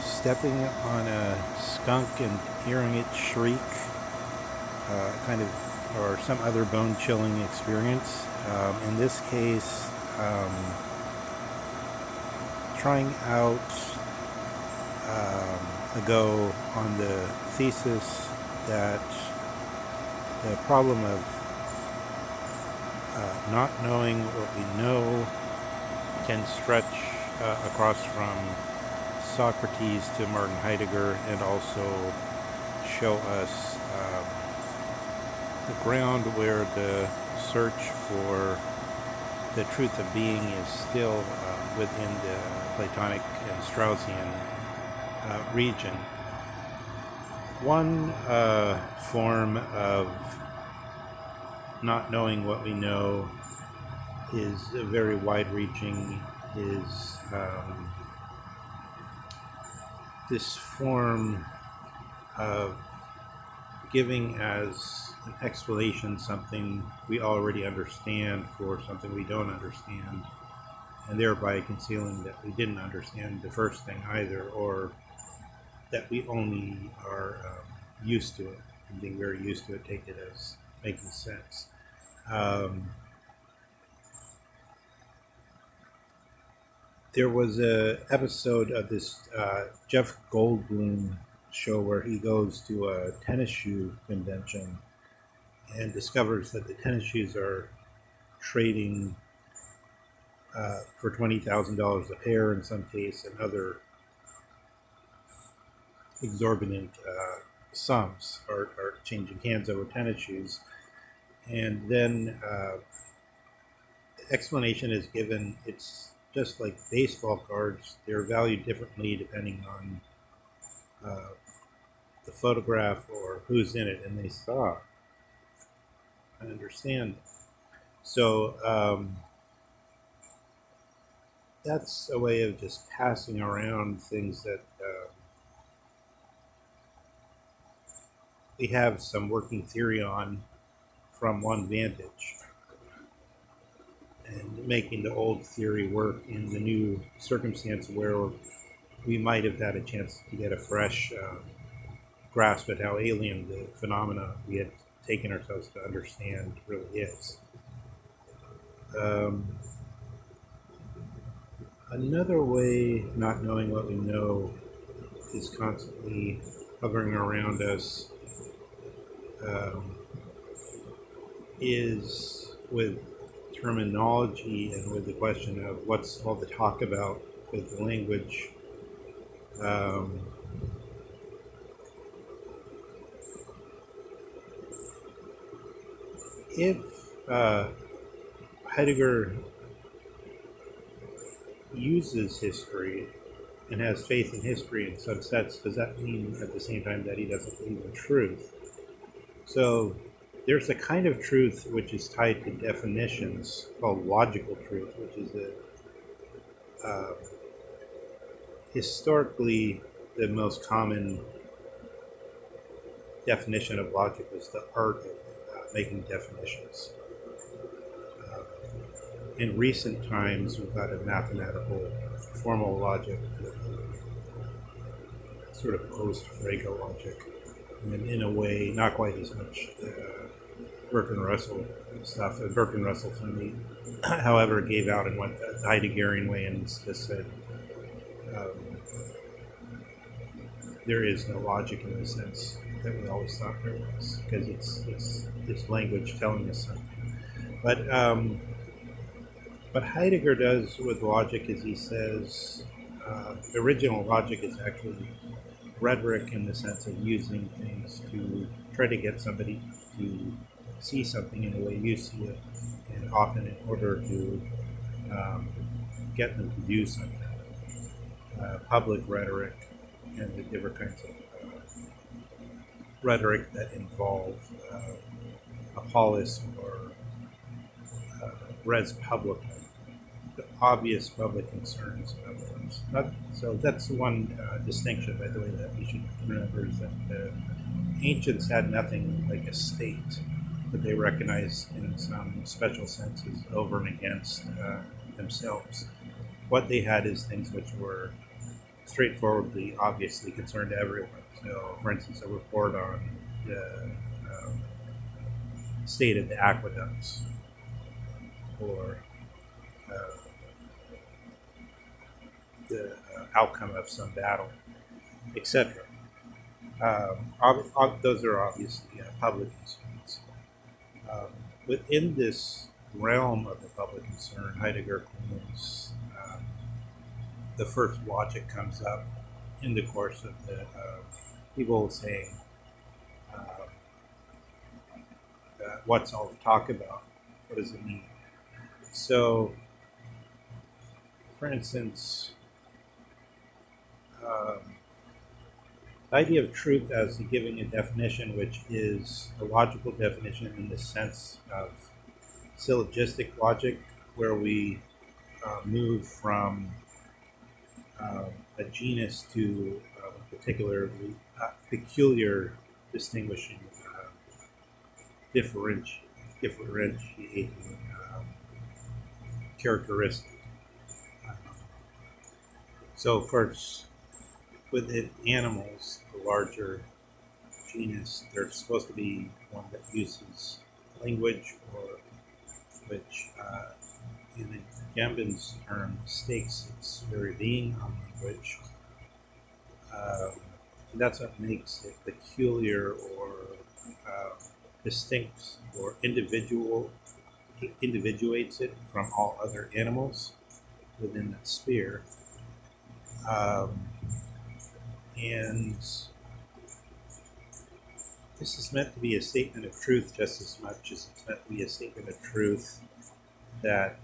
Stepping on a skunk and hearing it shriek, or some other bone-chilling experience. In this case, trying out a go on the thesis that the problem of not knowing what we know can stretch across from Socrates to Martin Heidegger, and also show us the ground where the search for the truth of being is still within the Platonic and Straussian region. One form of not knowing what we know is very wide-reaching, is this form of giving as an explanation something we already understand for something we don't understand, and thereby concealing that we didn't understand the first thing either, or that we only are used to it, and being very used to it, take it as making sense. There was a episode of this Jeff Goldblum show where he goes to a tennis shoe convention and discovers that the tennis shoes are trading for $20,000 a pair in some case, and other exorbitant sums are changing hands over tennis shoes. And then the explanation is given. It's just like baseball cards. They're valued differently depending on the photograph or who's in it. And they saw, I understand. So that's a way of just passing around things that we have some working theory on from one vantage, and making the old theory work in the new circumstance where we might have had a chance to get a fresh grasp at how alien the phenomena we had taken ourselves to understand really is. Another way not knowing what we know is constantly hovering around us is with terminology, and with the question of what's all the talk about with language. If Heidegger uses history and has faith in history in some sense, does that mean at the same time that he doesn't believe in truth? So there's a kind of truth which is tied to definitions called logical truth, which is historically the most common definition of logic is the art of making definitions. In recent times, we've got a mathematical formal logic, sort of post-Frege logic, and in a way, not quite as much Bertrand Russell stuff. And Bertrand Russell finally, however, gave out and went the Heideggerian way and just said there is no logic in the sense that we always thought there was, because it's language telling us something. What Heidegger does with logic is he says the original logic is actually rhetoric, in the sense of using things to try to get somebody to see something in the way you see it, and often in order to get them to do something. Public rhetoric and the different kinds of rhetoric that involve a polis or res publica, the obvious public concerns, in other words. So that's one distinction, by the way, that we should remember, is that the ancients had nothing like a state that they recognized in some special senses over and against themselves. what they had is things which were straightforwardly, obviously concerned to everyone. So, for instance, a report on the state of the aqueducts, or uh, the outcome of some battle, etc. Those are obviously public concerns. Um, Within this realm of the public concern, Heidegger claims the first logic comes up in the course of the people saying, uh, what's all the talk about? What does it mean? So, for instance, um, the idea of truth as giving a definition which is a logical definition in the sense of syllogistic logic, where we move from a genus to a particularly peculiar distinguishing differentiating characteristic. Um, so, of course, within animals, the larger genus, there's supposed to be one that uses language, or which, in Gambin's term, stakes its very being on language. Um, and that's what makes it peculiar, or um, distinct, or individuates it from all other animals within that sphere. Um, and this is meant to be a statement of truth just as much as it's meant to be a statement of truth that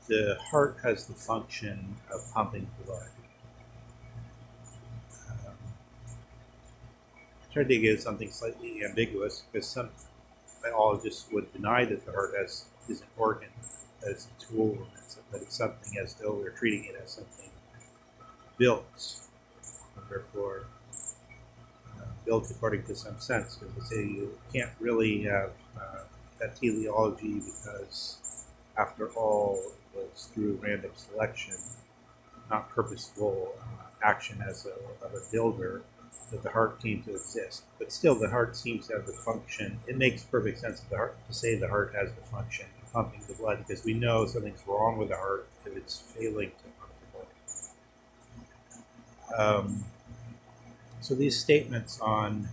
the heart has the function of pumping blood. Um, I tried to give something slightly ambiguous, because some biologists would deny that the heart is an organ, that it's a tool, that it's something, as though we're treating it as something built, and therefore built according to some sense. Because they say you can't really have that teleology, because after all, it was through random selection, not purposeful action of a builder, that the heart came to exist. But still, the heart seems to have the function. It makes perfect sense to say the heart has the function of pumping the blood, because we know something's wrong with the heart if it's failing to pump the blood. So these statements on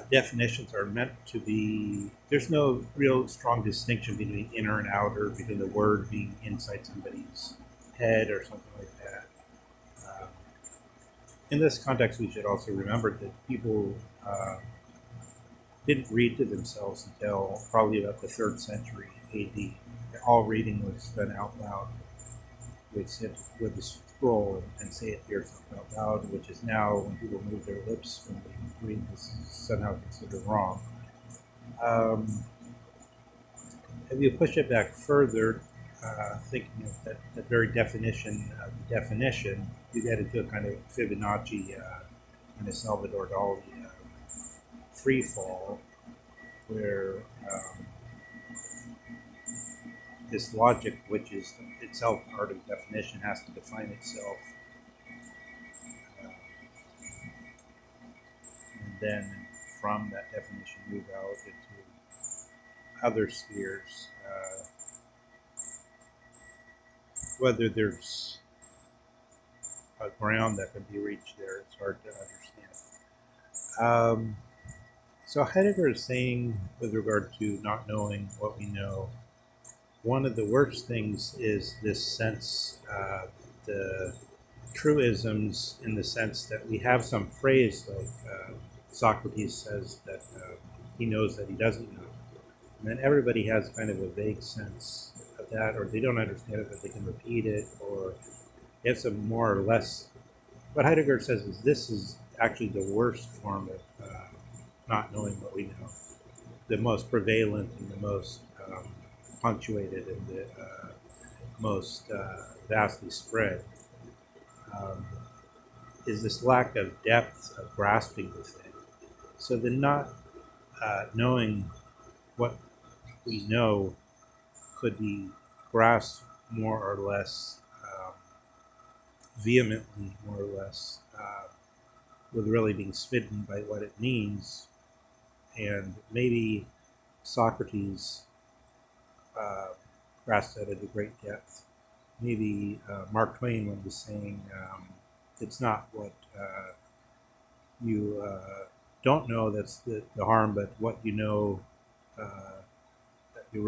definitions are meant to be. There's no real strong distinction between inner and outer, between the word being inside somebody's head or something like that. In this context, we should also remember that people didn't read to themselves until probably about the 3rd century AD. All reading was done out loud. We'd sit with the scroll and say it to yourself out loud, which is now, when people move their lips when they read, this is somehow considered wrong. If you push it back further, thinking of that very definition of the definition, you get into a kind of Fibonacci and a Salvador Dali free fall, where this logic, which is itself the art of definition, has to define itself, and then from that definition move out into other spheres. Whether there's a ground that can be reached there, it's hard to understand. So Heidegger is saying, with regard to not knowing what we know, one of the worst things is this sense of the truisms, in the sense that we have some phrase like Socrates says that he knows that he doesn't know. And then everybody has kind of a vague sense of that, or they don't understand it, but they can repeat it, or they have some more or less. What Heidegger says is this is actually the worst form of not knowing what we know, the most prevalent and the most punctuated and the most vastly spread, is this lack of depth of grasping the thing. So the not knowing what we know could be grasped more or less vehemently, more or less, with really being smitten by what it means. And maybe Socrates uh, grasped that at a great depth. Maybe Mark Twain, when he was saying, it's not what you don't know that's the harm, but what you know that you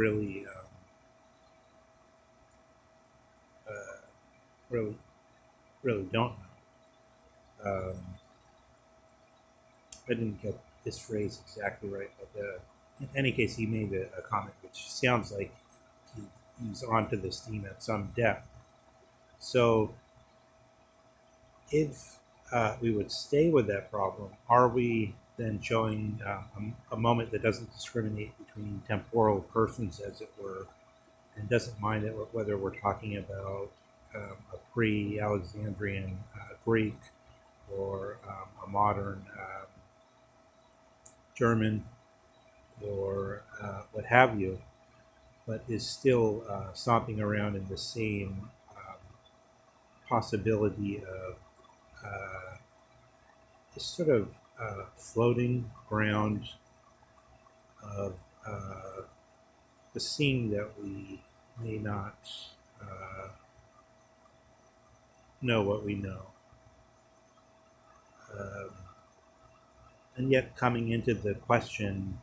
uh, really, really don't know. I didn't get this phrase exactly right, but in any case, he made a comment which sounds like he, he's onto this theme at some depth. So, if we would stay with that problem, are we then showing a moment that doesn't discriminate between temporal persons, as it were, and doesn't mind that whether we're talking about a pre-Alexandrian Greek or a modern German or what have you, but is still stomping around in the same possibility of this sort of floating ground of the scene that we may not uh, know what we know. Um, and yet coming into the question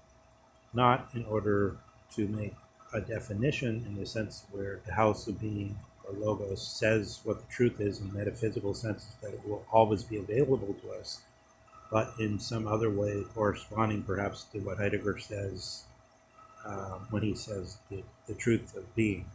not in order to make a definition in the sense where the house of being or logos says what the truth is in metaphysical senses, that it will always be available to us, but in some other way corresponding perhaps to what Heidegger says when he says the truth of being.